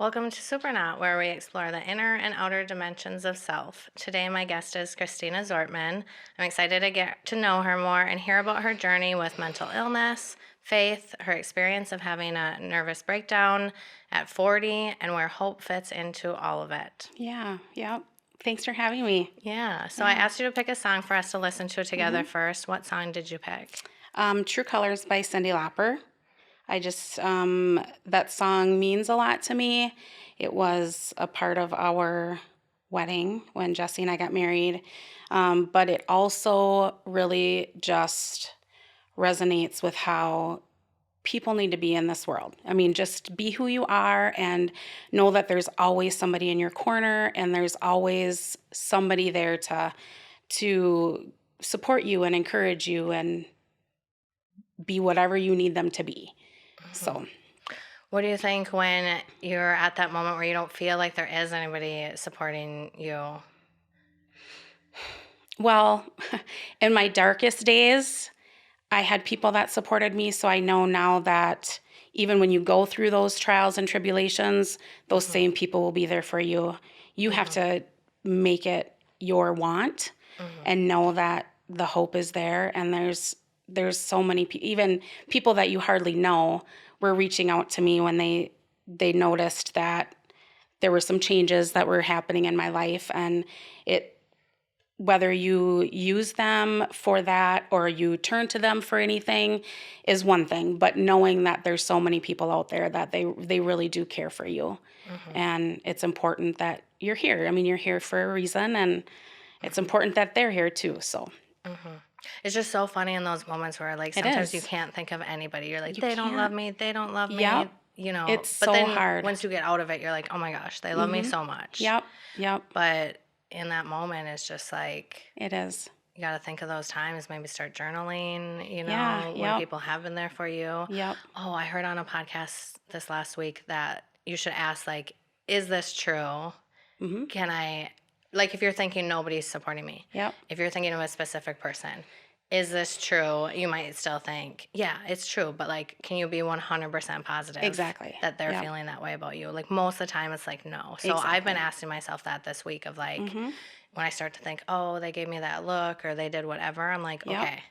Welcome to Supernaut, where we explore the inner and outer dimensions of self. Today, my guest is Cristina Zortman. I'm excited to get to know her more and hear about her journey with mental illness, faith, her experience of having a nervous breakdown at 40, and where hope fits into all of it. Yeah. Thanks for having me. Yeah, so I asked you to pick a song for us to listen to together first. What song did you pick? True Colors by Cyndi Lauper. I just, that song means a lot to me. It was a part of our wedding when Jesse and I got married. But it also really just resonates with how people need to be in this world. I mean, just be who you are and know that there's always somebody in your corner and there's always somebody there to support you and encourage you and be whatever you need them to be. So, What do you think when you're at that moment where you don't feel like there is anybody supporting you? well, in my darkest days, I had people that supported me. So I know now that even when you go through those trials and tribulations, those same people will be there for you. You have to make it your want and know that the hope is there. And there's so many people, even people that you hardly know, were reaching out to me when they noticed that there were some changes that were happening in my life. And whether you use them for that or you turn to them for anything is one thing, but knowing that there's so many people out there that they really do care for you. And it's important that you're here. I mean, you're here for a reason, and it's important that they're here too. So It's just so funny in those moments where, like, sometimes you can't think of anybody. You're like, they don't love me. They don't love me. Yep. You know, It's but so then hard. once you get out of it, you're like, oh my gosh, they love me so much. Yep. But in that moment, it's just like, It is. you got to think of those times, maybe start journaling, Yeah, when yep. people have been there for you. Yep. Oh, I heard on a podcast this last week that you should ask, like, is this true? Can I, like, if you're thinking nobody's supporting me, Yep. if you're thinking of a specific person, is this true? You might still think, yeah, it's true, but, like, can you be 100% positive Exactly. that they're Yep. feeling that way about you? Like, most of the time, it's like, no. So I've been Exactly. asking myself that this week of, like, when I start to think, oh, they gave me that look or they did whatever, I'm like, Yep. okay,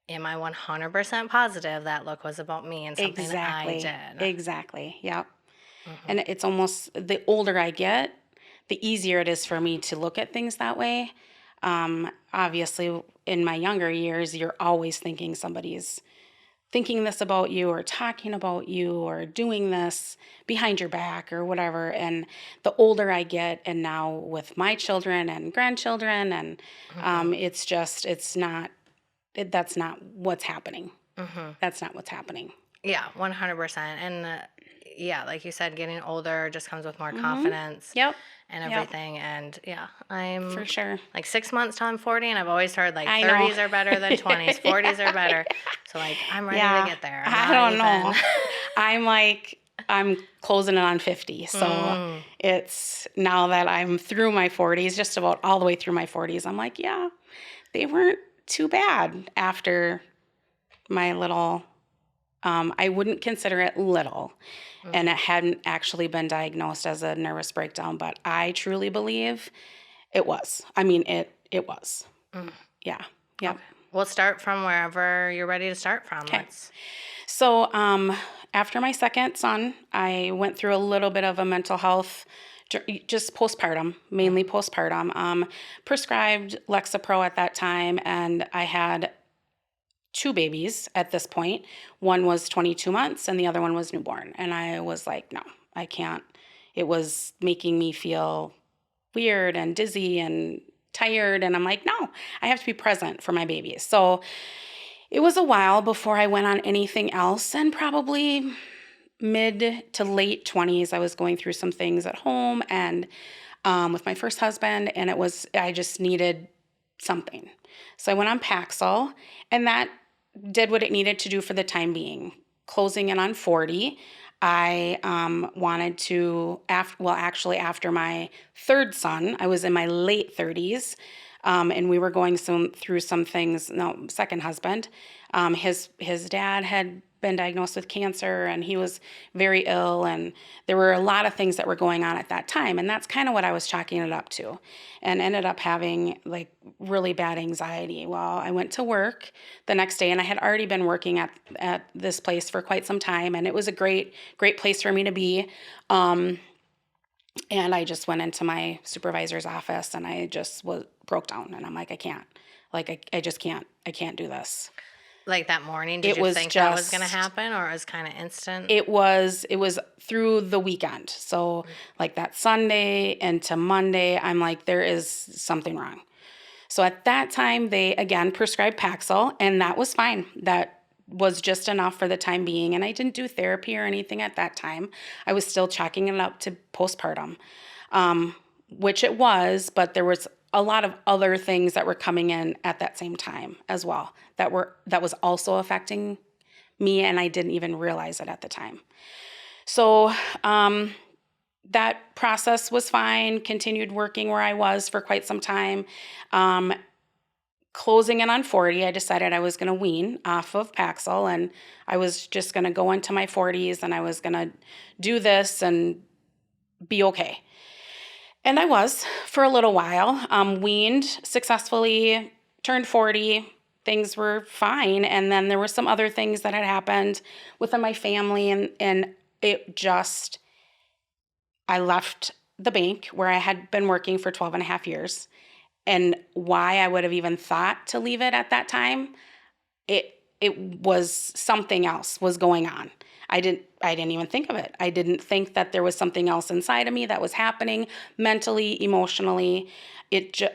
am I 100% positive that look was about me and something I did? Exactly. Yep. And it's almost, the older I get, the easier it is for me to look at things that way. Obviously, in my younger years, you're always thinking somebody's thinking this about you or talking about you or doing this behind your back or whatever. And the older I get, and now with my children and grandchildren, and that's not what's happening. That's not what's happening. Yeah, 100%. And yeah, like you said, getting older just comes with more confidence Yep. and Yep. everything. And yeah, I'm For sure. like 6 months till I'm 40, and I've always heard like I know. 30s are better than 20s, 40s are better. So like I'm ready to get there. I don't know. I'm closing in on 50. So it's now that I'm through my 40s, just about all the way through my 40s, I'm like, yeah, they weren't too bad after my little, I wouldn't consider it little. And it hadn't actually been diagnosed as a nervous breakdown, but I truly believe it was. I mean, it was. Yeah. Yep. We'll start from wherever you're ready to start from. Okay. So after my second son, I went through a little bit of a mental health, just postpartum, mainly postpartum. Prescribed Lexapro at that time, and I had 2 babies at this point. One was 22 months and the other one was newborn. And I was like, no, I can't. It was making me feel weird and dizzy and tired. And I'm like, no, I have to be present for my babies. So it was a while before I went on anything else, and probably mid to late 20s, I was going through some things at home and with my first husband, and I just needed something. So I went on Paxil, and that did what it needed to do for the time being. Closing in on 40, I wanted to, after my third son, I was in my late 30s, and we were going through some things. No, second husband, his dad had been diagnosed with cancer, and he was very ill, and there were a lot of things that were going on at that time, and that's kind of what I was chalking it up to, and ended up having like really bad anxiety. Well, I went to work the next day, and I had already been working at this place for quite some time, and it was a great place for me to be. And I just went into my supervisor's office, and I just broke down, and I'm like, I can't, like, I just can't, I can't do this. Like that morning, did It you was think that was going to just, happen, or it was kind of instant? it was through the weekend. So like that Sunday into Monday, I'm like, there is something wrong. So at that time, they again prescribed Paxil, and that was fine. That was just enough for the time being. And I didn't do therapy or anything at that time. I was still chalking it up to postpartum, which it was, but there was a lot of other things that were coming in at that same time as well that was also affecting me, and I didn't even realize it at the time. So that process was fine, continued working where I was for quite some time. Closing in on 40, I decided I was going to wean off of Paxil, and I was just going to go into my 40s, and I was going to do this and be okay. And I was for a little while, weaned successfully, turned 40, things were fine. And then there were some other things that had happened within my family, and it just, I left the bank where I had been working for 12 and a half years. And why I would have even thought to leave it at that time, it was something else was going on. I didn't even think of it. I didn't think that there was something else inside of me that was happening mentally, emotionally.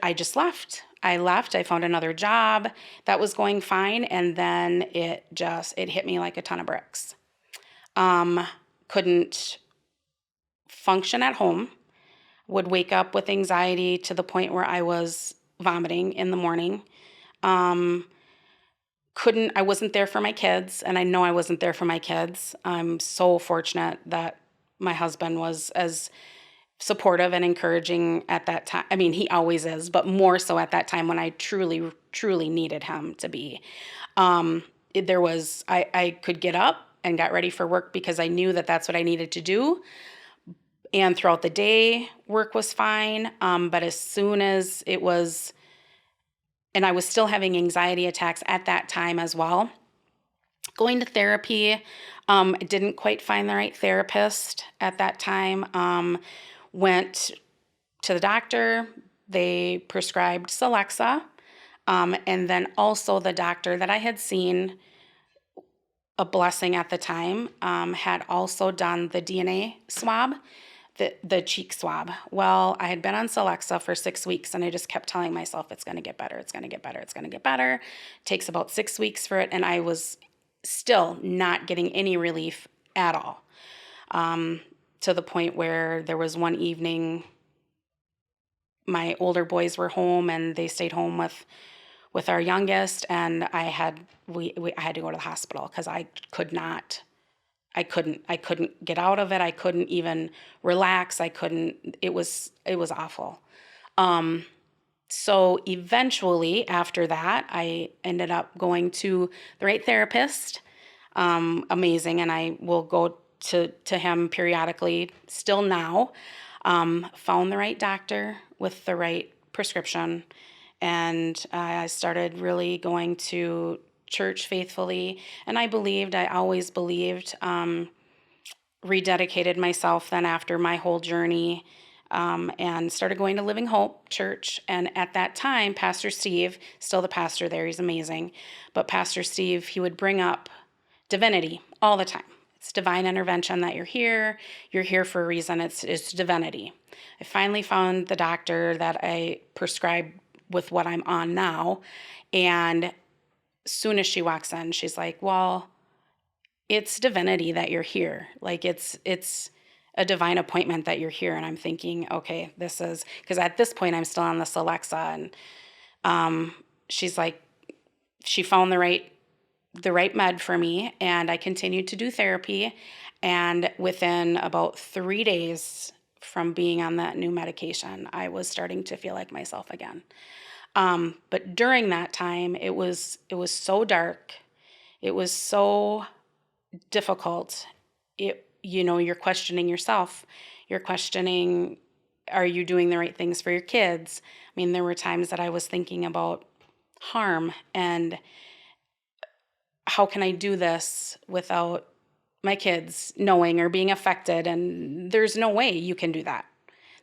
I just left. I left. I found another job that was going fine, and then it hit me like a ton of bricks. Couldn't function at home. Would wake up with anxiety to the point where I was vomiting in the morning. I wasn't there for my kids, and I know I wasn't there for my kids. I'm so fortunate that my husband was as supportive and encouraging at that time. I mean, he always is, but more so at that time when I truly, truly needed him to be. I could get up and got ready for work because I knew that that's what I needed to do. And throughout the day, work was fine. But as soon as it was, and I was still having anxiety attacks at that time as well, going to therapy, I didn't quite find the right therapist at that time. Went to the doctor. They prescribed Celexa. And then also the doctor that I had seen, a blessing at the time, had also done the DNA swab, the cheek swab. Well, I had been on Celexa for 6 weeks, and I just kept telling myself, it's going to get better. It's going to get better. It's going to get better. It takes about 6 weeks for it. And I was still not getting any relief at all. To the point where there was one evening, my older boys were home, and they stayed home with our youngest, and I had to go to the hospital because I couldn't get out of it. I couldn't even relax. It was awful. So eventually after that, I ended up going to the right therapist. Amazing. And I will go to him periodically still now. Found the right doctor with the right prescription. And I started really going to church faithfully, and I always believed, rededicated myself then after my whole journey, and started going to Living Hope Church. And at that time, Pastor Steve, still the pastor there, he's amazing, but Pastor Steve, he would bring up divinity all the time. It's divine intervention that you're here for a reason. It's divinity. I finally found the doctor that I prescribed with what I'm on now, and soon as she walks in, she's like, well, it's divinity that you're here. Like it's a divine appointment that you're here. And I'm thinking, okay, this is, because at this point I'm still on this Alexa, and she's like, she found the right med for me, and I continued to do therapy. And within about 3 days from being on that new medication, I was starting to feel like myself again. But during that time, it was so dark. It was so difficult. You're questioning yourself. You're questioning, are you doing the right things for your kids? I mean, there were times that I was thinking about harm and how can I do this without my kids knowing or being affected? And there's no way you can do that.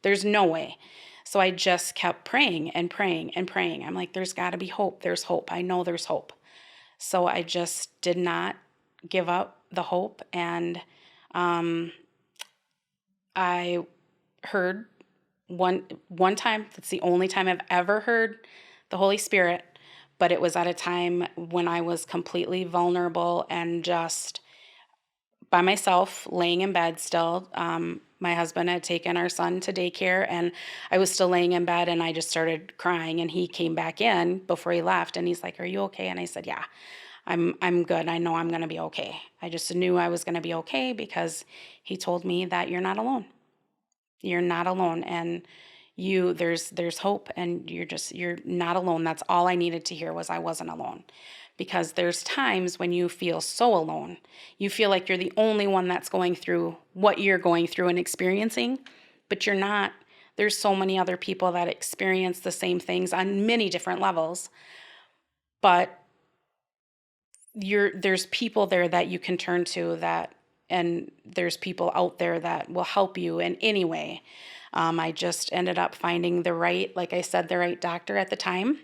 There's no way. So I just kept praying and praying and praying. I'm like, there's got to be hope. There's hope. I know there's hope. So I just did not give up the hope. And I heard one time, that's the only time I've ever heard the Holy Spirit, but it was at a time when I was completely vulnerable and just by myself, laying in bed still. My husband had taken our son to daycare, and I was still laying in bed, and I just started crying. And he came back in before he left, and he's like, "Are you okay?" And I said, "Yeah, I'm good. I know I'm gonna be okay." I just knew I was gonna be okay because he told me that you're not alone. You're not alone, and there's hope, and you're not alone. That's all I needed to hear was I wasn't alone. Because there's times when you feel so alone. You feel like you're the only one that's going through what you're going through and experiencing, but you're not. There's so many other people that experience the same things on many different levels. But there's people there that you can turn to and there's people out there that will help you in any way. I just ended up finding like I said, the right doctor at the time.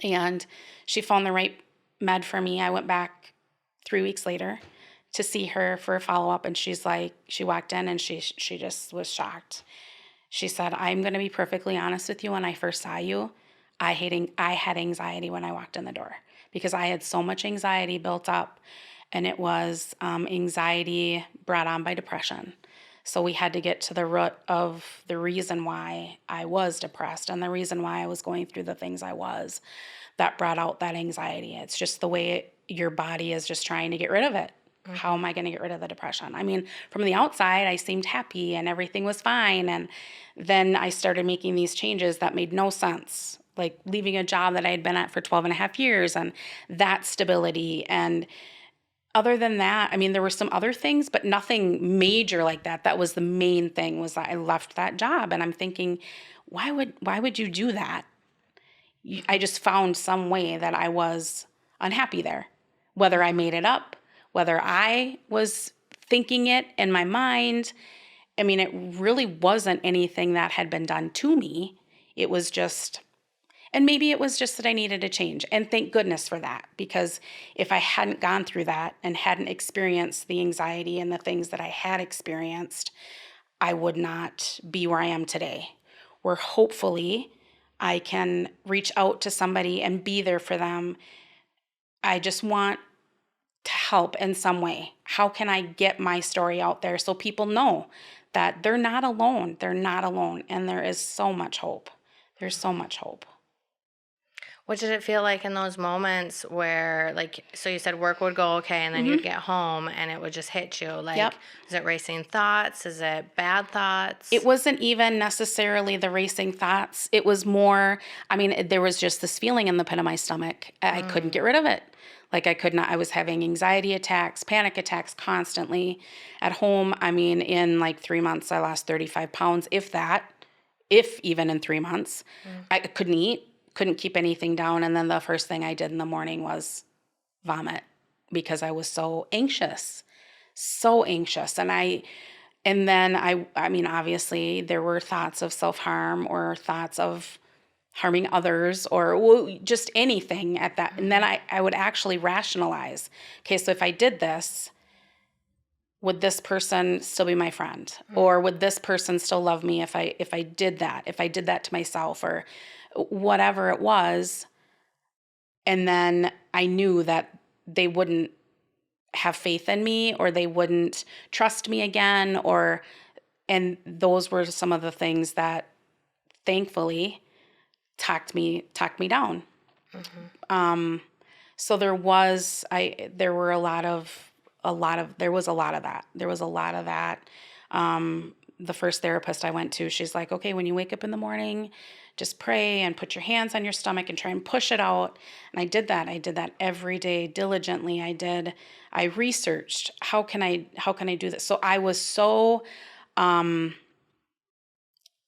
And she found the right med for me. I went back 3 weeks later to see her for a follow-up, and she walked in and she just was shocked. She said, "I'm going to be perfectly honest with you. When I first saw you, I had anxiety when I walked in the door because I had so much anxiety built up, and it was anxiety brought on by depression. So we had to get to the root of the reason why I was depressed and the reason why I was going through the things I was that brought out that anxiety. It's just the way your body is just trying to get rid of it. How am I going to get rid of the depression? I mean, from the outside, I seemed happy and everything was fine. And then I started making these changes that made no sense, like leaving a job that I had been at for 12 and a half years and that stability. And other than that, I mean, there were some other things, but nothing major like that. That was the main thing, was that I left that job. And I'm thinking, why would you do that? I just found some way that I was unhappy there, whether I made it up, whether I was thinking it in my mind. I mean, it really wasn't anything that had been done to me. It was just, and maybe it was just that I needed a change. And thank goodness for that, because if I hadn't gone through that and hadn't experienced the anxiety and the things that I had experienced, I would not be where I am today, where hopefully I can reach out to somebody and be there for them. I just want to help in some way. How can I get my story out there so people know that they're not alone? They're not alone. And there is so much hope. There's so much hope. What did it feel like in those moments where, like, so you said work would go okay and then you'd get home and it would just hit you? Like, Yep. is it racing thoughts? Is it bad thoughts? It wasn't even necessarily the racing thoughts. It was more, I mean, there was just this feeling in the pit of my stomach. I couldn't get rid of it. Like I could not, I was having anxiety attacks, panic attacks constantly at home. I mean, in like 3 months, I lost 35 pounds, if that, if even in 3 months. I couldn't eat, couldn't keep anything down. And then the first thing I did in the morning was vomit because I was so anxious. So anxious. And then I mean, obviously there were thoughts of self-harm or thoughts of harming others or just anything at that. And then I would actually rationalize, okay, so if I did this, would this person still be my friend? Or would this person still love me if I did that to myself or whatever it was? And then I knew that they wouldn't have faith in me or they wouldn't trust me again and those were some of the things that thankfully talked me down. So there was a lot of that. There was a lot of that the first therapist I went to, she's like, okay, when you wake up in the morning, just pray and put your hands on your stomach and try and push it out. And I did that. I did that every day diligently. I researched how can I do this? So I was so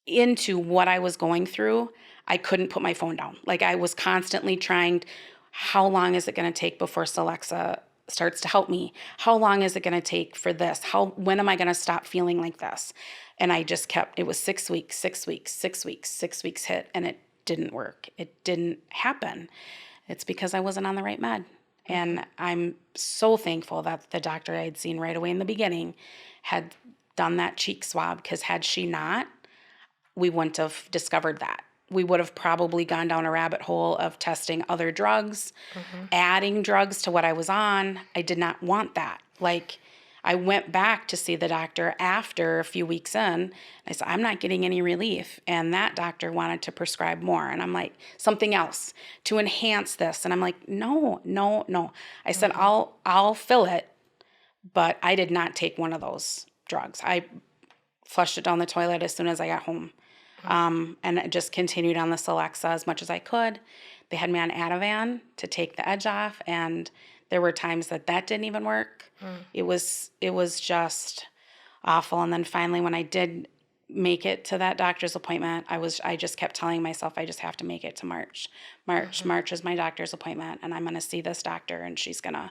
into what I was going through, I couldn't put my phone down. Like I was constantly trying, how long is it going to take before Celexa starts to help me? How long is it going to take for this? When am I going to stop feeling like this? And I just kept, it was 6 weeks, 6 weeks, 6 weeks, 6 weeks hit, and it didn't work. It didn't happen. It's because I wasn't on the right med. And I'm so thankful that the doctor I had seen right away in the beginning had done that cheek swab, because had she not, we wouldn't have discovered that. We would have probably gone down a rabbit hole of testing other drugs, adding drugs to what I was on. I did not want that. Like, I went back to see the doctor after a few weeks in. I said, I'm not getting any relief. And that doctor wanted to prescribe more. And I'm like, something else to enhance this. And I'm like, no. I said, I'll fill it, but I did not take one of those drugs. I flushed it down the toilet as soon as I got home. And it just continued on the Celexa as much as I could. They had me on Ativan to take the edge off, and there were times that didn't even work. It was just awful. And then finally, when I did make it to that doctor's appointment, I just kept telling myself, I just have to make it to March. March is my doctor's appointment, and I'm going to see this doctor, and she's going to.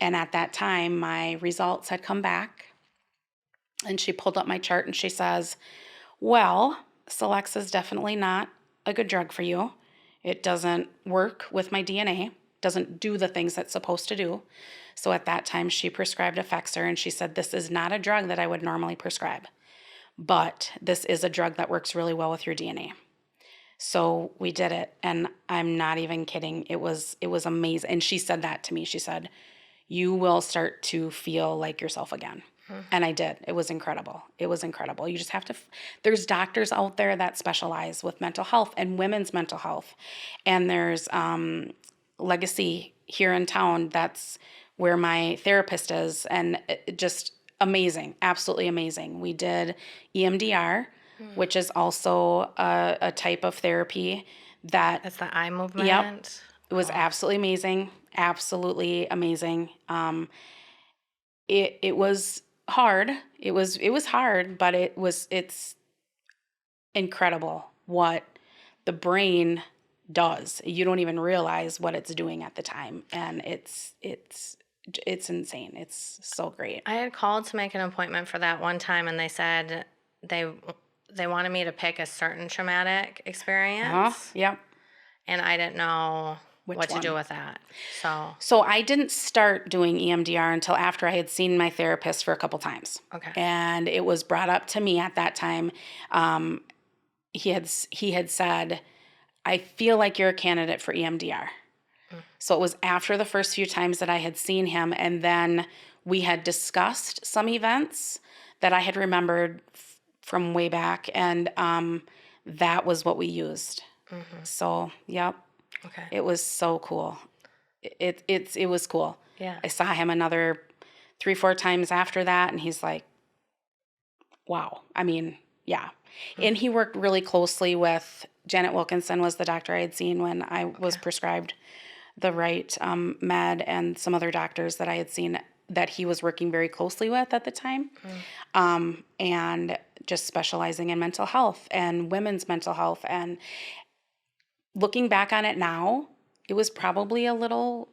And at that time, my results had come back, and she pulled up my chart and she says, well, Celexa is definitely not a good drug for you. It doesn't work with my DNA, doesn't do the things it's supposed to do. So at that time, she prescribed Effexor, and she said, this is not a drug that I would normally prescribe, but this is a drug that works really well with your DNA. So we did it, and I'm not even kidding. It was amazing. And she said that to me. She said, you will start to feel like yourself again. And I did. It was incredible. You just have to, there's doctors out there that specialize with mental health and women's mental health. And there's Legacy here in town. That's where my therapist is. And it just amazing, absolutely amazing. We did EMDR, which is also a type of therapy That's the eye movement. Yep. It was absolutely amazing. Absolutely amazing. It was hard. It was hard, but it's incredible what the brain does. You don't even realize what it's doing at the time, and it's insane. It's so great. I had called to make an appointment for that one time, and they said they wanted me to pick a certain traumatic experience. Yep. And I didn't know what to one? do with that. So I didn't start doing EMDR until after I had seen my therapist for a couple times. Okay. And it was brought up to me at that time. He had said, I feel like you're a candidate for EMDR. So it was after the first few times that I had seen him, and then we had discussed some events that I had remembered from way back, and that was what we used. So, yep. Okay. It was so cool. It was cool. Yeah. I saw him another 3-4 times after that, and he's like, wow. I mean, yeah. And he worked really closely with Janet Wilkinson, was the doctor I had seen when I was prescribed the right med, and some other doctors that I had seen that he was working very closely with at the time, and just specializing in mental health and women's mental health. And looking back on it now, it was probably a little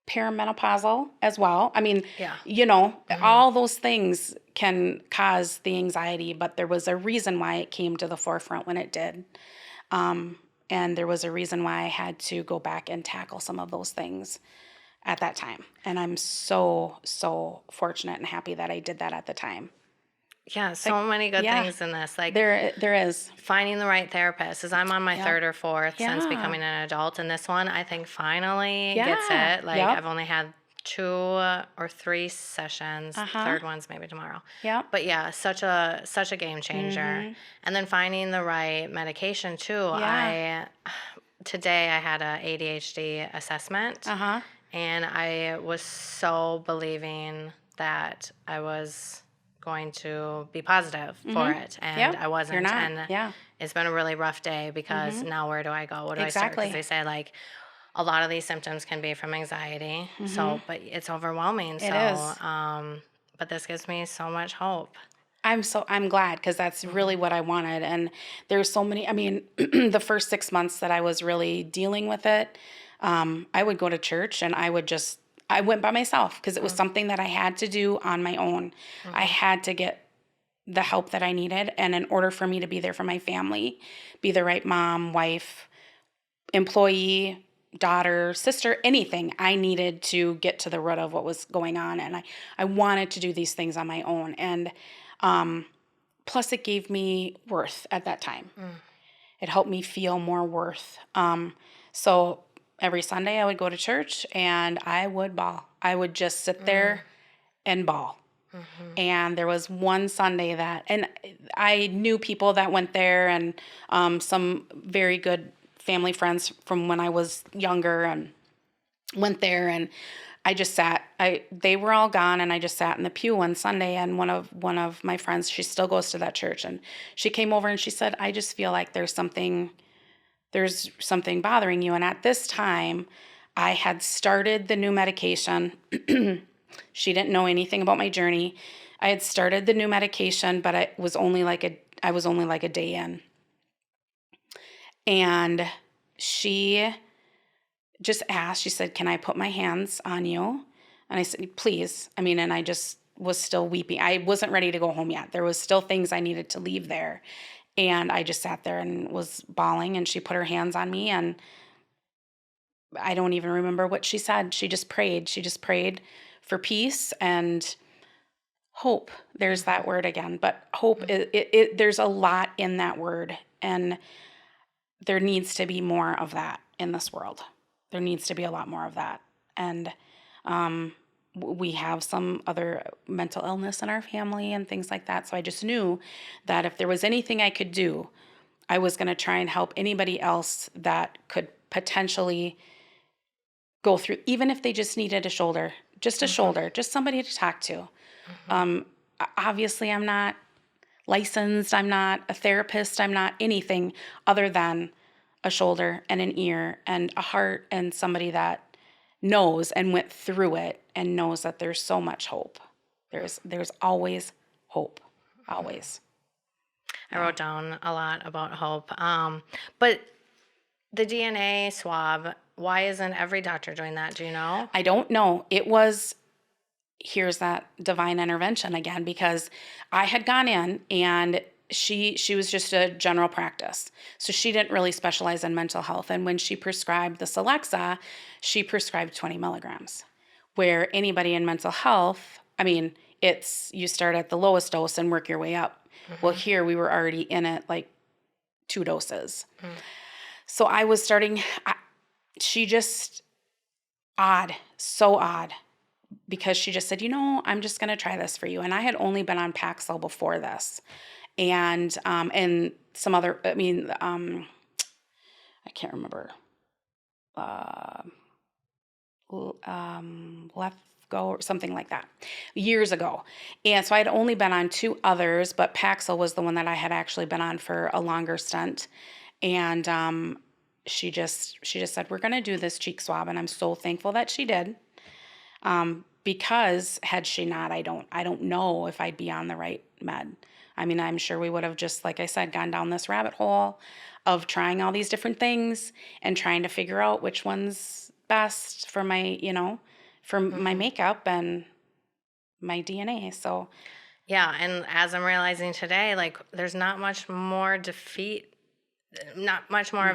perimenopausal as well. I mean, all those things can cause the anxiety, but there was a reason why it came to the forefront when it did. And there was a reason why I had to go back and tackle some of those things at that time. And I'm so, so fortunate and happy that I did that at the time. Yeah, so many good things in this. Like there is. Finding the right therapist. As I'm on my third or fourth since becoming an adult, and this one I think finally gets it. Like I've only had 2 or 3 sessions. Third one's maybe tomorrow. Yeah. But yeah, such a game changer. And then finding the right medication too. Today I had a ADHD assessment, and I was so believing that I was going to be positive for Mhm. it, and Yep. I You're wasn't. not. And Yeah. it's been a really rough day because Mhm. now where do I go? What do I start? Because Exactly. they say like a lot of these symptoms can be from anxiety. Mhm. So, but it's overwhelming. It So, is. but this gives me so much hope. I'm glad because that's really Hmm. what I wanted. And there's so many. I mean, the first 6 months that I was really dealing with it, I would go to church and I went by myself because it was something that I had to do on my own. I Hmm. had to get the help that I needed, and in order for me to be there for my family, be the right mom, wife, employee, daughter, sister, anything, I needed to get to the root of what was going on. And I wanted to do these things on my own. And um, plus, it gave me worth at that time. Mm. It helped me feel more worth. So every Sunday, I would go to church and I would bawl. I would just sit Mm. there and bawl. Hmm. And there was one Sunday and I knew people that went there, and some very good family friends from when I was younger, and went there. And I just sat. They were all gone, and I just sat in the pew one Sunday. And one of my friends, she still goes to that church, and she came over and she said, "I just feel like there's something bothering you." And at this time, I had started the new medication. She didn't know anything about my journey. I had started the new medication, but I was only like a day in. And she just asked, she said, "Can I put my hands on you?" And I said, "Please." I mean, and I just was still weeping. I wasn't ready to go home yet. There was still things I needed to leave there. And I just sat there and was bawling, and she put her hands on me, and I don't even remember what she said. She just prayed. She just prayed for peace and hope. There's that word again. But hope, there's a lot in that word. And there needs to be more of that in this world. There needs to be a lot more of that. And um, we have some other mental illness in our family and things like that. So I just knew that if there was anything I could do, I was going to try and help anybody else that could potentially go through, even if they just needed a Hmm. shoulder, just somebody to talk to. Hmm. Um, Obviously, I'm not licensed, I'm not a therapist, I'm not anything other than a shoulder and an ear and a heart, and somebody that knows and went through it and knows that there's so much hope. There's always hope. Always. I Yeah. wrote down a lot about hope. But the DNA swab, why isn't every doctor doing that? Do you know? I don't know. Here's that divine intervention again, because I had gone in and she was just a general practice. So she didn't really specialize in mental health. And when she prescribed this Alexa, she prescribed 20 milligrams, where anybody in mental health, I mean, it's you start at the lowest dose and work your way up. Well, Hmm. here we were already in it like 2 doses. Mm. So I was starting, she just odd, so odd, because she just said, "I'm just going to try this for you." And I had only been on Paxil before this, and some other. I mean, I can't remember. Uh, Left Go or something like that, years ago. And so I'd only been on two others, but Paxil was the one that I had actually been on for a longer stint. And she just said, "We're going to do this cheek swab," and I'm so thankful that she did. Because had she not, I don't know if I'd be on the right med. I mean, I'm sure we would have just, like I said, gone down this rabbit hole of trying all these different things and trying to figure out which one's best for my Hmm. makeup and my DNA. So, Yeah, and as I'm realizing today, like there's not much more of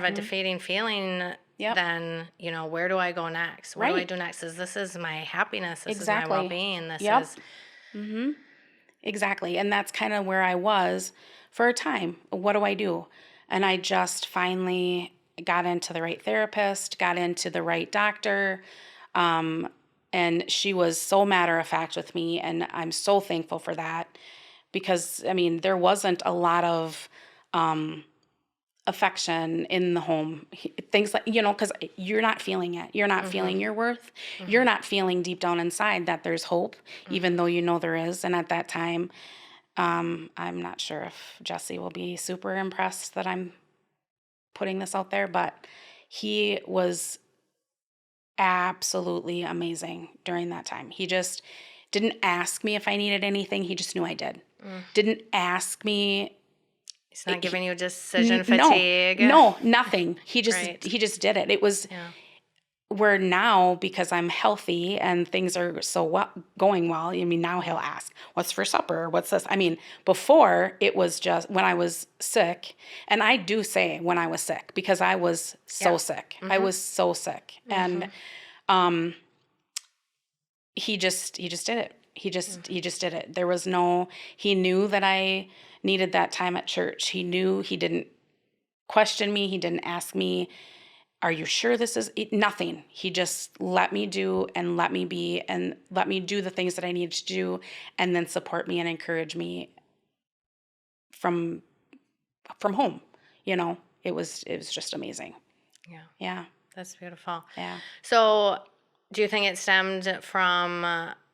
a hmm defeating feeling yep, than, where do I go next? What do I right, do next? This is my happiness, this is my exactly, well-being, this yep, is hmm exactly. And that's kind of where I was for a time. What do I do? And I just finally got into the right therapist, got into the right doctor. Um, and she was so matter of fact with me. And I'm so thankful for that, because, I mean, there wasn't a lot of affection in the home, things like, because you're not feeling it. You're not feeling your worth. You're not feeling deep down inside that there's hope, even though you know there is. And at that time, I'm not sure if Jesse will be super impressed that I'm putting this out there, but he was absolutely amazing during that time. He just didn't ask me if I needed anything. He just knew I did. Didn't ask me. He's not giving you decision No, fatigue. no, nothing. He just Right. he just did it. It was Yeah. where now, because I'm healthy and things are so going well. I mean, now he'll ask, "What's for supper? What's this?" I mean, before it was just when I was sick, and I do say when I was sick because I was so sick. I was so sick, and he just did it. He just did it. There was no. He knew that I needed that time at church. He knew. He didn't question me. He didn't ask me, "Are you sure this is nothing?" He just let me do and let me be and let me do the things that I needed to do, and then support me and encourage me from home. It was just amazing. Yeah. Yeah, That's beautiful. yeah. So, do you think it stemmed from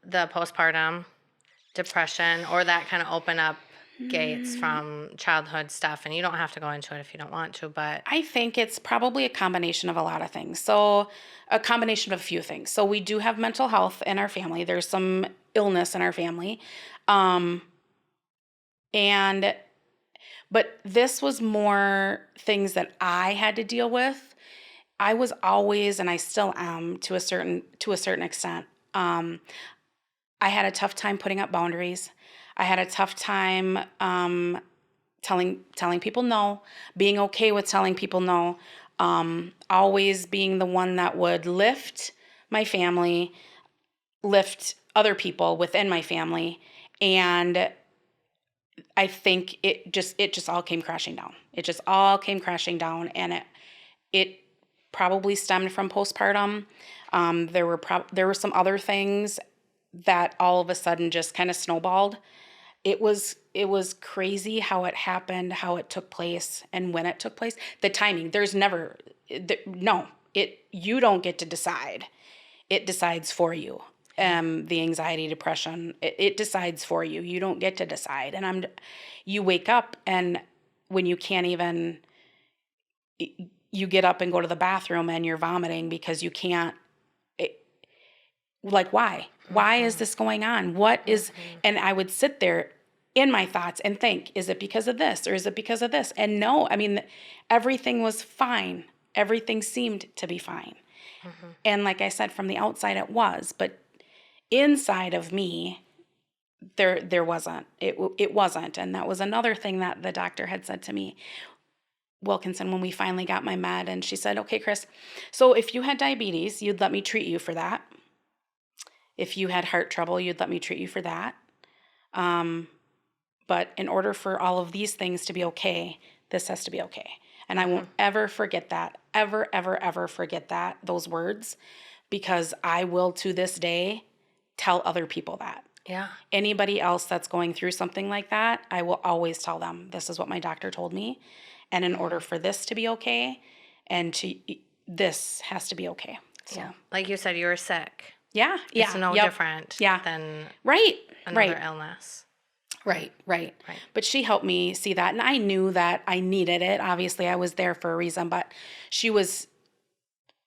the postpartum depression, or that kind of opened up gates from childhood stuff? And you don't have to go into it if you don't want to, but I think it's probably a combination of a lot of things. So, a combination of a few things. So, we do have mental health in our family. There's some illness in our family. Um, and But this was more things that I had to deal with. I was always, and I still am to a certain extent. I had a tough time putting up boundaries. I had a tough time telling people no, being okay with telling people no. Always being the one that would lift my family, lift other people within my family, and I think it just all came crashing down. It just all came crashing down, and it probably stemmed from postpartum. There were some other things that all of a sudden just kind of snowballed. It was crazy how it happened, how it took place, and when it took place. The timing. There's never no. You don't get to decide. It decides for you. The anxiety, depression, it decides for you. You don't get to decide. And you wake up, and when you can't even, you get up and go to the bathroom and you're vomiting because you can't, like, why? Why is this going on? And I would sit there in my thoughts and think, is it because of this or is it because of this? And no, I mean, everything was fine. Everything seemed to be fine. And like I said, from the outside it was, but inside of me, there wasn't. It wasn't. And that was another thing that the doctor had said to me, Wilkinson, when we finally got my med. And she said, "Okay, Chris, so if you had diabetes, you'd let me treat you for that. If you had heart trouble, you'd let me treat you for that. But in order for all of these things to be okay, this has to be okay." And I won't ever forget that, ever, ever, ever forget those words, because I will to this day tell other people that. yeah. Anybody else that's going through something like that, I will always tell them, this is what my doctor told me. And in order for this to be okay, this has to be okay. So, Yeah. Like you said, you were sick. yeah. It's no yep, different yeah. than Right, another right. illness. Right. Right. But she helped me see that. And I knew that I needed it. Obviously, I was there for a reason, but she was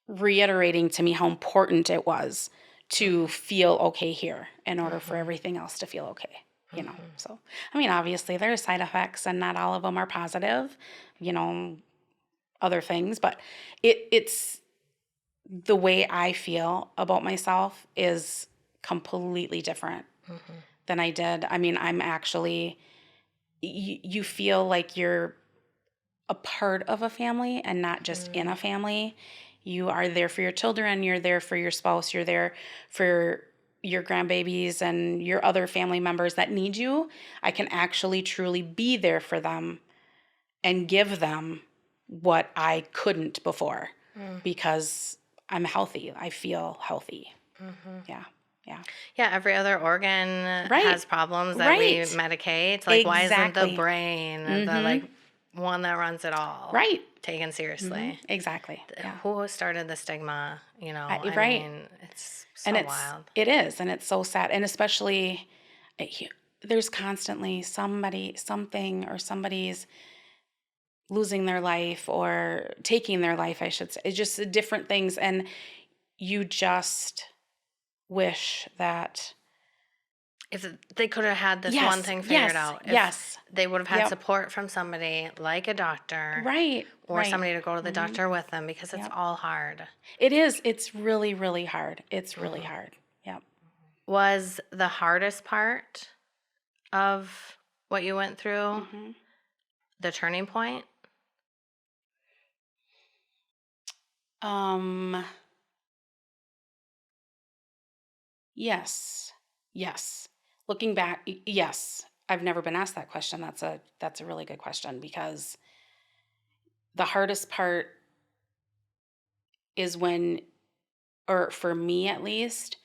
reiterating to me how important it was to feel okay here in order for everything else to feel okay. So, I mean, obviously, there are side effects and not all of them are positive, other things, but it's the way I feel about myself is completely different than I did. I mean, I'm actually, you feel like you're a part of a family and not just in a family. You are there for your children, you're there for your spouse, you're there for your grandbabies and your other family members that need you. I can actually truly be there for them and give them what I couldn't before because I'm healthy. I feel healthy. Yeah. Yeah. Yeah, every other organ Right. has problems that we Right. medicate. Like, why isn't the Exactly. brain, the like one that runs it all. Right. Taken seriously. Exactly. Yeah. Who started the stigma? I Right. mean, it's And so wild. it is, and it's so sad. And especially, there's constantly something, or somebody's losing their life or taking their life, I should say. It's just different things. And you just wish that. If they could have had this Yes, one thing figured yes, out, if yes. they would have had Yep. support from somebody like a doctor, Right, or right. somebody to go to the doctor with them, because it's Yep. all hard. It is. It's really, really hard. It's really hard. Yep. Was the hardest part of what you went through the turning point? Yes. Yes. Looking back, yes. I've never been asked that question. That's a really good question, because the hardest part is when, or for me at least,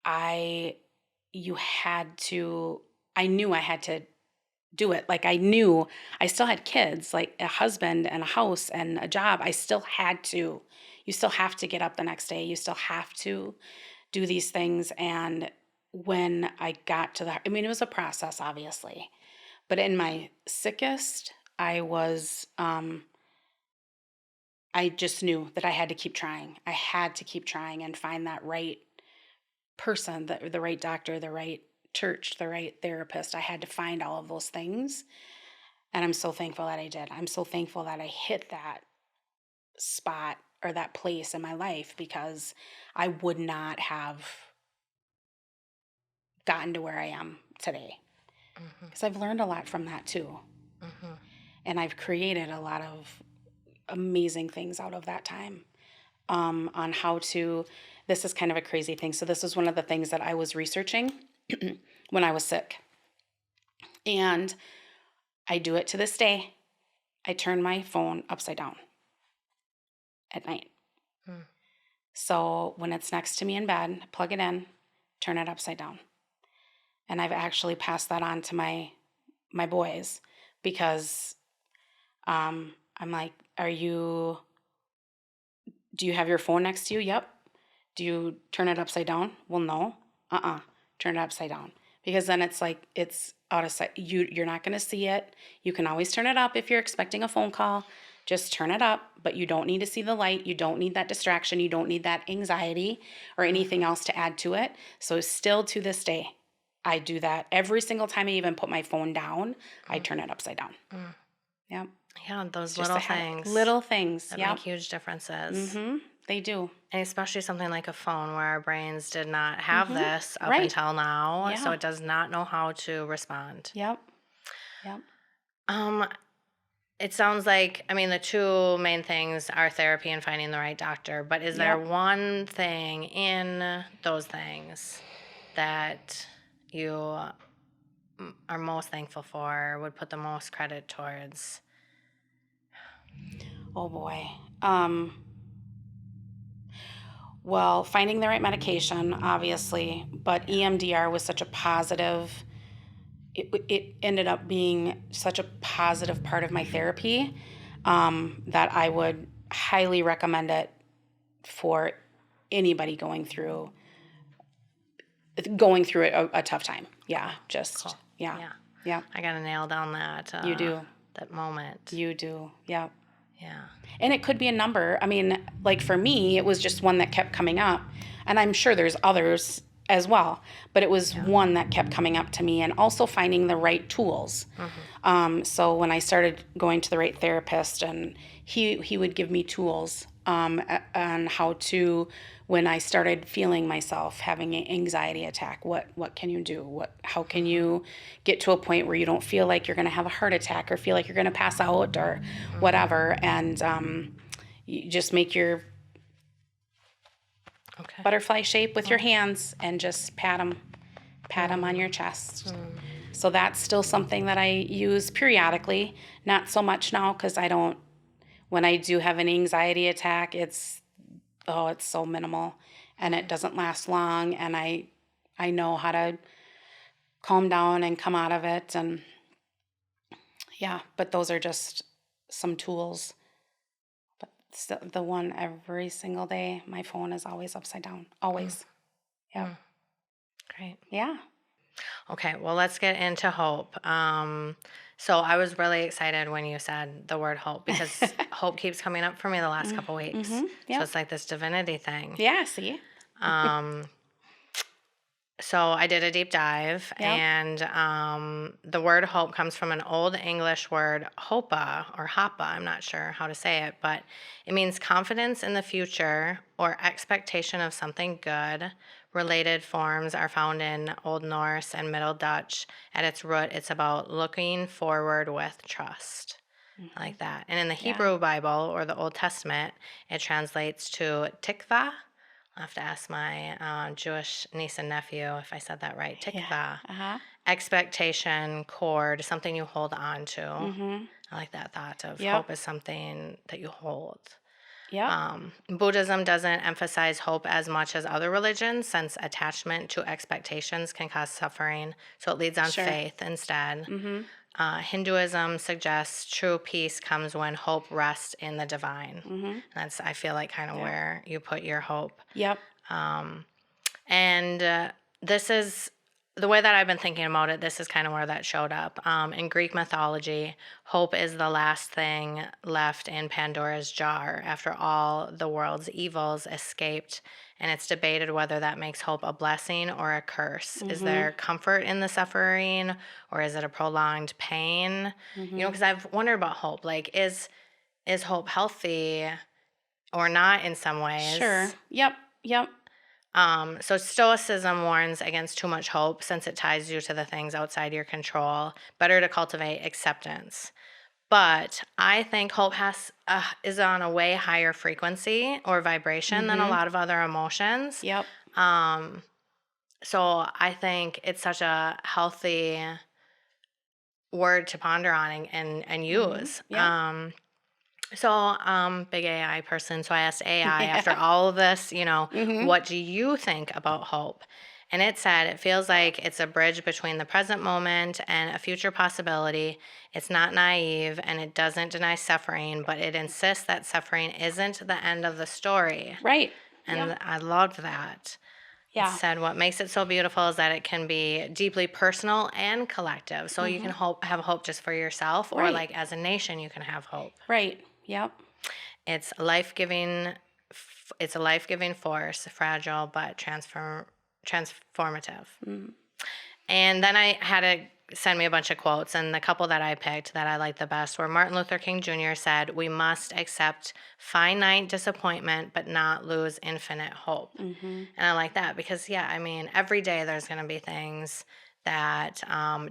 I you had to I knew I had to do it. Like, I knew I still had kids, like a husband and a house and a job. I still had to. You still have to get up the next day. You still have to do these things. And when I got to I mean, it was a process, obviously, but in my sickest, I just knew that I had to keep trying. I had to keep trying and find that right person, the right doctor, the right church, the right therapist. I had to find all of those things. And I'm so thankful that I did. I'm so thankful that I hit that spot or that place in my life, because I would not have gotten to where I am today. Because I've learned a lot from that too. And I've created a lot of amazing things out of that time, on how to. This is kind of a crazy thing. So this is one of the things that I was researching when I was sick. And I do it to this day. I turn my phone upside down at night. So when it's next to me in bed, plug it in, turn it upside down. And I've actually passed that on to my boys, because I'm like, do you have your phone next to you? Yep. Do you turn it upside down? Well, no. Turn it upside down. Because then it's like, it's out of sight. You're not going to see it. You can always turn it up if you're expecting a phone call. Just turn it up, but you don't need to see the light. You don't need that distraction. You don't need that anxiety or anything else to add to it. So still to this day, I do that every single time I even put my phone down. I turn it upside down. Yep. Yeah, those Just little things. Little things. That Yep. make huge differences. They do. And especially something like a phone, where our brains did not have this up Right. until now, so Yeah. it does not know how to respond. Yep. Yep. It sounds like, I mean, the two main things are therapy and finding the right doctor, but is there one thing in those things that you are most thankful for, would put the most credit towards? Oh boy. Well, finding the right medication, obviously, but EMDR was such a positive. It ended up being such a positive part of my therapy, that I would highly recommend it for anybody going through a tough time. Yeah, just Cool. yeah. I got to nail down that. You do. That moment. You do. Yeah. Yeah. And it could be a number. I mean, like for me, it was just one that kept coming up. And I'm sure there's others as well. But it was one that kept coming up to me, and also finding the right tools. So when I started going to the right therapist, and he would give me tools on how to, when I started feeling myself having an anxiety attack, what can you do? How can you get to a point where you don't feel like you're going to have a heart attack or feel like you're going to pass out or whatever, and you just make your butterfly shape with your hands and just pat them on your chest. So that's still something that I use periodically, not so much now, because when I do have an anxiety attack, it's so minimal, and it doesn't last long, and I know how to calm down and come out of it. And Yeah, but those are just some tools. But still, the one every single day, my phone is always upside down. Always. Yeah. Great. Yeah. Okay, well, let's get into hope. So I was really excited when you said the word hope because hope keeps coming up for me the last couple weeks. So Yep. it's like this divinity thing. Yeah, see? Um, so I did a deep dive, Yep. and the word hope comes from an old English word, hopa or hapa. I'm not sure how to say it, but it means confidence in the future or expectation of something good. Related forms are found in Old Norse and Middle Dutch. At its root, it's about looking forward with trust. I like that. And in the Yeah. Hebrew Bible or the Old Testament, it translates to tikva. I'll have to ask my Jewish niece and nephew if I said that right. Tikva. Yeah. Uh-huh. Expectation, cord, something you hold on to. Mm-hmm. I like that thought of Yep. hope is something that you hold. Yep. Buddhism doesn't emphasize hope as much as other religions since attachment to expectations can cause suffering. So it leads on Sure. faith instead. Mm-hmm. Hinduism suggests true peace comes when hope rests in the divine. Mm-hmm. That's, I feel like, kind of where you put your hope. Yep. And this is the way that I've been thinking about it. This is kind of where that showed up. In Greek mythology, hope is the last thing left in Pandora's jar after all the world's evils escaped. And it's debated whether that makes hope a blessing or a curse. Is there comfort in the suffering, or is it a prolonged pain? You know, because I've wondered about hope. Like, is hope healthy or not in some ways? Sure. Yep. Yep. So Stoicism warns against too much hope since it ties you to the things outside your control. Better to cultivate acceptance. But I think hope is on a way higher frequency or vibration than a lot of other emotions. Yep. So I think it's such a healthy word to ponder on and use. Yep. Big AI person. So I asked AI after all of this, what do you think about hope? And it said it feels like it's a bridge between the present moment and a future possibility. It's not naive and it doesn't deny suffering, but it insists that suffering isn't the end of the story. Right. And Yep. I loved that. Yeah. It said what makes it so beautiful is that it can be deeply personal and collective. So you can have hope just for yourself, or Right. like as a nation, you can have hope. Right. Yep. It's life-giving. It's a life-giving force, fragile but transformative. And then I had to send me a bunch of quotes, and the couple that I picked that I liked the best were Martin Luther King Jr. said, "We must accept finite disappointment, but not lose infinite hope." And I like that because, every day there's going to be things that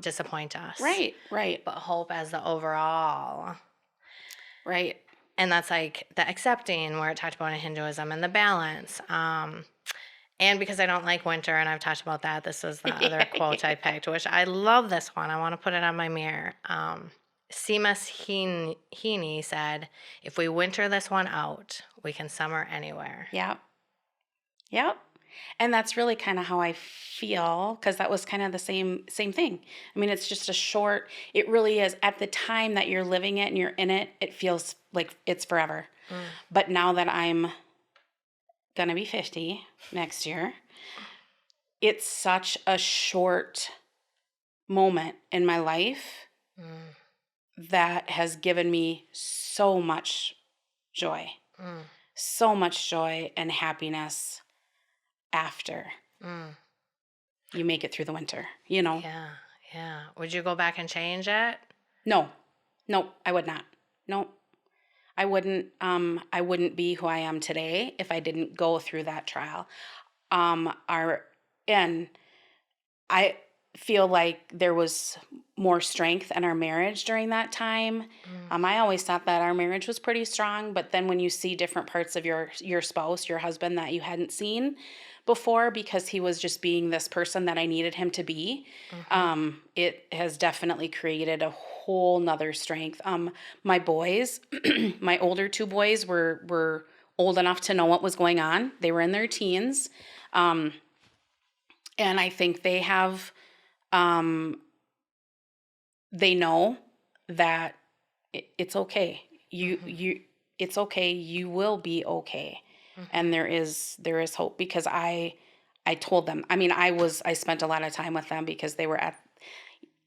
disappoint us. Right. Right. But hope as the overall. Right. And that's like the accepting where it talked about in Hinduism and the balance. And because I don't like winter, and I've talked about that, this is the other quote I picked, which I love this one. I want to put it on my mirror. Seamus Heaney said, "If we winter this one out, we can summer anywhere." Yep. Yep. And that's really kind of how I feel, because that was kind of the same thing. I mean, it's just it really is. At the time that you're living it and you're in it, it feels like it's forever. But now that I'm going to be 50 next year, it's such a short moment in my life that has given me so much joy. So much joy and happiness after you make it through the winter, Yeah. Would you go back and change it? No, I would not. No, I wouldn't be who I am today if I didn't go through that trial. And I feel like there was more strength in our marriage during that time. I always thought that our marriage was pretty strong, but then when you see different parts of your spouse, your husband that you hadn't seen before because he was just being this person that I needed him to be, it has definitely created a whole nother strength. My boys, my older two boys were old enough to know what was going on. They were in their teens. And I think they have, they know that it's okay. It's okay. You will be okay. And there is hope, because I told them, I mean, I spent a lot of time with them because they were at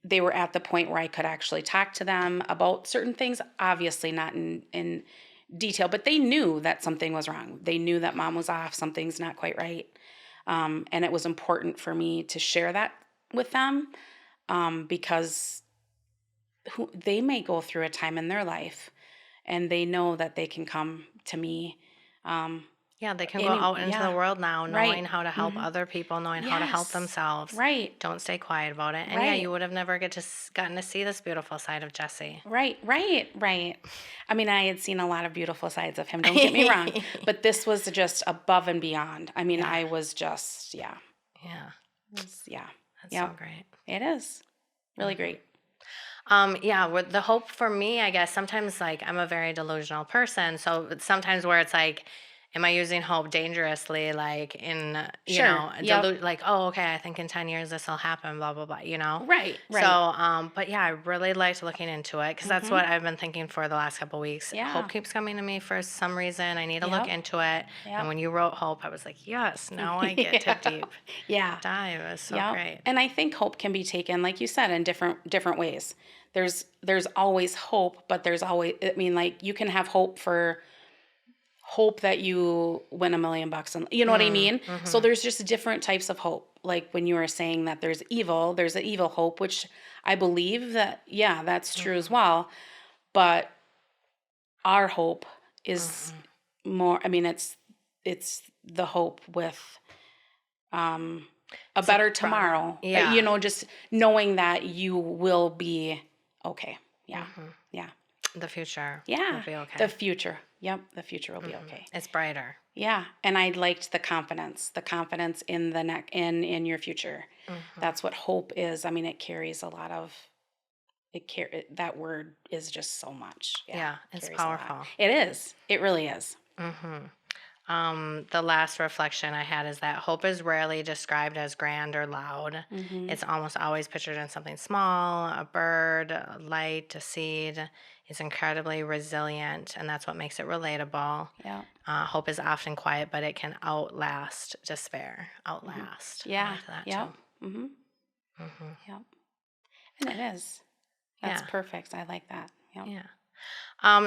the point where I could actually talk to them about certain things, obviously not in detail, but they knew that something was wrong. They knew that mom was off, something's not quite right. And it was important for me to share that with them, because they may go through a time in their life, and they know that they can come to me. Yeah, they can go out into the Yeah, world now knowing right. how to help other people, knowing how to help Yes, themselves. right, Don't stay quiet about it. And yeah, right. you would have never gotten to see this beautiful side of Jesse. Right, right, right. I mean, I had seen a lot of beautiful sides of him, don't get me wrong, but this was just above and beyond. I mean, Yeah. I was just, Yeah, yeah. that's so Yep. great. It is really great. Yeah, with the hope for me, I guess sometimes like I'm a very delusional person. So sometimes where it's like, am I using hope dangerously? Like in, Sure. Yep. like, oh, okay, I think in 10 years this will happen, blah, blah, blah. Right, So, right. but yeah, I really liked looking into it because that's Mhm. what I've been thinking for the last couple weeks. Hope Yeah. keeps coming to me for some reason. I need to look Yep. into it. And Yep. when you wrote hope, I was like, yes, now I get to Yeah. deep Yeah. dive. It was so Yep. great. And I think hope can be taken, like you said, in different ways. There's always hope, but there's always, I mean, like, you can have hope that you win $1 million, and you know what I mean? So Mm-hmm. there's just different types of hope. Like when you were saying that there's an evil hope, which I believe that, yeah, that's true as well. But our hope is more, I mean, it's the hope with a better tomorrow. Yeah. Just knowing that you will be okay. Yeah. Yeah. The future will Yeah. be okay. The future. Yep. The future will be okay. It's brighter. Yeah, and I liked the confidence in in your future. That's what hope is. I mean, it carries a lot of that word is just so much. Yeah, it's carries a lot. powerful. It is. It really is. The last reflection I had is that hope is rarely described as grand or loud. It's almost always pictured in something small, a bird, a light, a seed. It's incredibly resilient, and that's what makes it relatable. Yeah. Hope is often quiet, but it can outlast despair. Outlast. I Yeah. like that Yep. too. Mhm. Yep. And it is. That's Yeah. perfect. I like that. Yep. Yeah.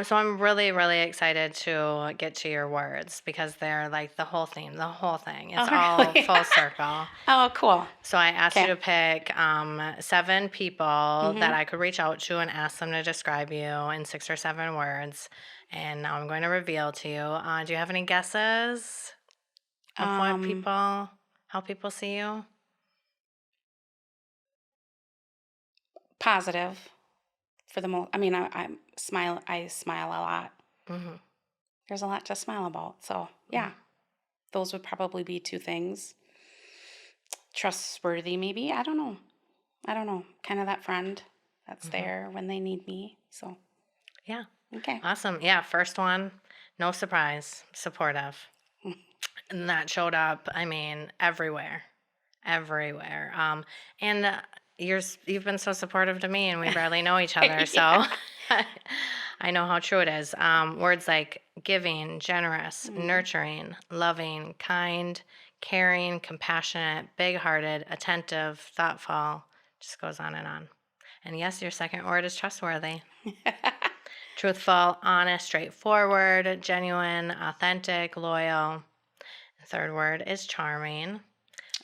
So I'm really, really excited to get to your words because they're like the whole theme, the whole thing. It's Oh, all really? full circle. Oh, cool. So I asked you Okay. to pick 7 people that I could reach out to and ask them to describe you in 6 or 7 words. And now I'm going to reveal to you. Do you have any guesses of how people see you? Positive for the most. I mean, I smile a lot. Hmm. There's a lot to smile about. So, yeah. Those would probably be 2 things. Trustworthy, maybe. I don't know. Kind of that friend that's there when they need me. So, Yeah. okay. Awesome. Yeah. First one, no surprise, supportive. And that showed up, I mean, everywhere. Everywhere. And you've been so supportive to me, and we barely know each other, so I know how true it is. Words like giving, generous, nurturing, loving, kind, caring, compassionate, big-hearted, attentive, thoughtful, just goes on and on. And yes, your second word is trustworthy. Truthful, honest, straightforward, genuine, authentic, loyal. The third word is charming.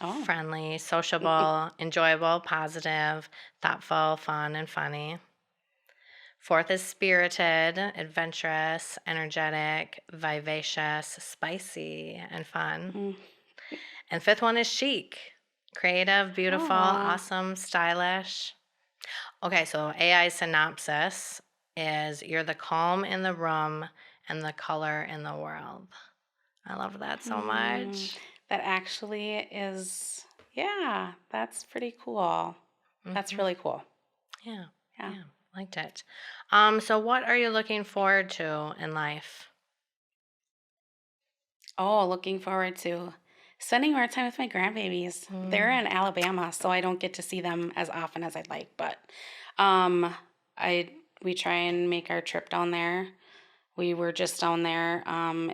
Oh. Friendly, sociable, enjoyable, positive, thoughtful, fun, and funny. Fourth is spirited, adventurous, energetic, vivacious, spicy, and fun. And fifth one is chic, creative, beautiful, Aw. awesome, stylish. Okay, so AI synopsis is you're the calm in the room and the color in the world. I love that so much. That actually is, yeah, that's pretty cool. That's really cool. Yeah. Yeah. Yeah. Liked it. So what are you looking forward to in life? Oh, looking forward to spending more time with my grandbabies. They're in Alabama, so I don't get to see them as often as I'd like, but I we try and make our trip down there. We were just down there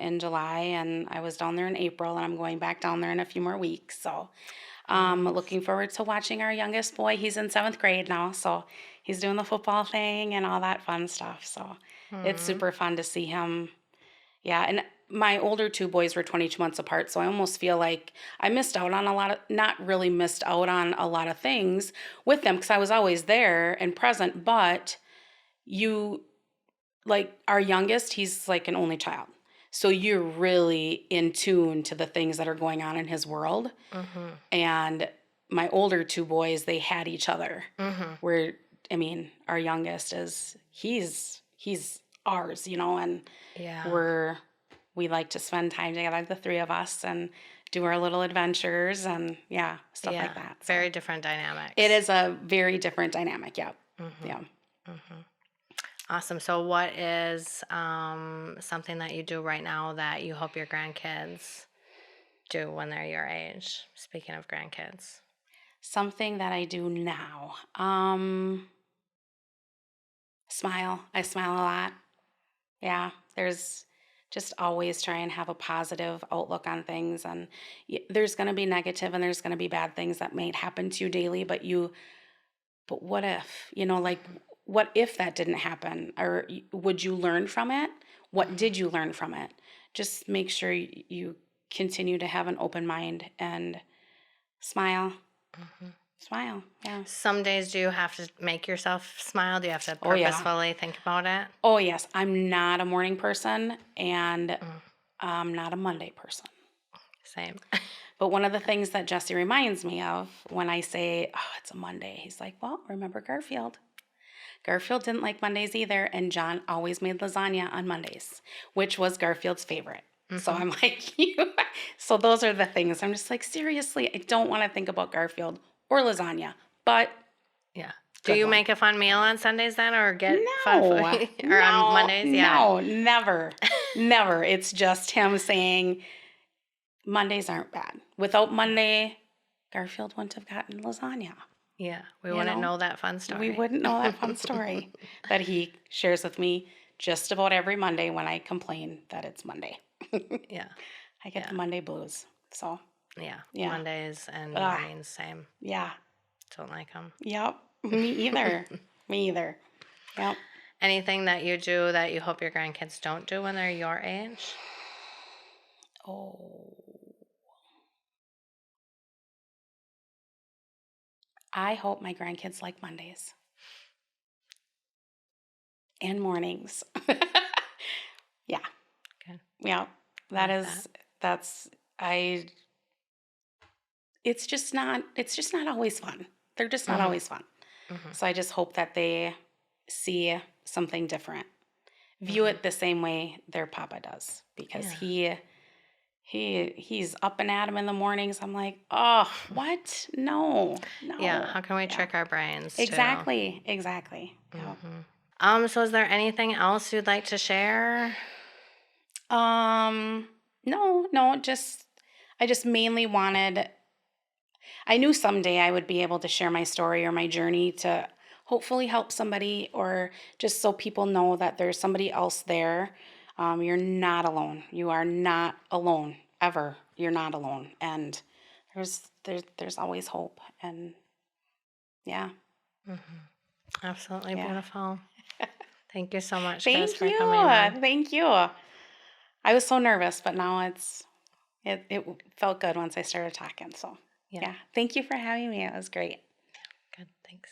in July, and I was down there in April, and I'm going back down there in a few more weeks. So Nice. looking forward to watching our youngest boy. He's in 7th grade now, so he's doing the football thing and all that fun stuff. So it's Hmm. super fun to see him. Yeah, and my older two boys were 22 months apart, so I almost feel like I missed out on a lot of, not really missed out on a lot of things with them because I was always there and present, but you, like our youngest, he's like an only child. So you're really in tune to the things that are going on in his world. Hmm. And my older two boys, they had each other. Hmm. Where, I mean, our youngest is, he's ours, and Yeah. we like to spend time together, the three of us, and do our little adventures and yeah, stuff Yeah. like that. So Very different dynamics. it is a very different dynamic. Yeah. Hmm. Yeah. Hmm. Awesome. So, what is something that you do right now that you hope your grandkids do when they're your age? Speaking of grandkids. Something that I do now. Smile. I smile a lot. Yeah. There's just always try and have a positive outlook on things, and there's going to be negative and there's going to be bad things that may happen to you daily, but what if, like, what if that didn't happen? Or would you learn from it? What Hmm. did you learn from it? Just make sure you continue to have an open mind and smile. Hmm. Smile. Yeah. Some days, do you have to make yourself smile? Do you have to Oh, yeah. purposefully think about it? Oh, yes. I'm not a morning person, and Mm, I'm not a Monday person. same. But one of the things that Jesse reminds me of when I say, oh, it's a Monday, he's like, well, remember Garfield? Garfield didn't like Mondays either, and John always made lasagna on Mondays, which was Garfield's favorite. So Hmm. I'm like, so those are the things. I'm just like, seriously, I don't want to think about Garfield or lasagna, but Yeah. Do good you one. make a fun meal on Sundays then, or get fun No, food? Or on no, Mondays? Yeah. no, never, never. It's just him saying Mondays aren't bad. Without Monday, Garfield wouldn't have gotten lasagna. Yeah. We You wouldn't know, know that fun we story. wouldn't know that fun story that he shares with me just about every Monday when I complain that it's Monday. Yeah. I get Yeah. the Monday blues. So, Yeah. yeah. Mondays and Ah, mornings, same. yeah. Don't like them. Yep. Me either. Me either. Yep. Anything that you do that you hope your grandkids don't do when they're your age? Oh, I hope my grandkids like Mondays and mornings. Yeah. Good. Yeah. I That like that. is, that's, I, it's just not always fun. They're just not Hmm. always fun. Hmm. So I just hope that they see something different. View Hmm. it the same way their papa does, because Yeah. he's up and at 'em in the mornings. I'm like, oh, what? No, Yeah. no. How can we Yeah, trick our brains too? exactly, exactly. Yeah. Hmm. So is there anything else you'd like to share? No, no, I just mainly wanted, I knew someday I would be able to share my story or my journey to hopefully help somebody, or just so people know that there's somebody else there. You're not alone. You are not alone ever. You're not alone, and there's always hope. And yeah, Hmm. Absolutely yeah. beautiful. Thank you so much, Chris, Thank for you, coming on. thank you. I was so nervous, but now it felt good once I started talking. So Yeah. yeah, thank you for having me. It was great. Good. Thanks.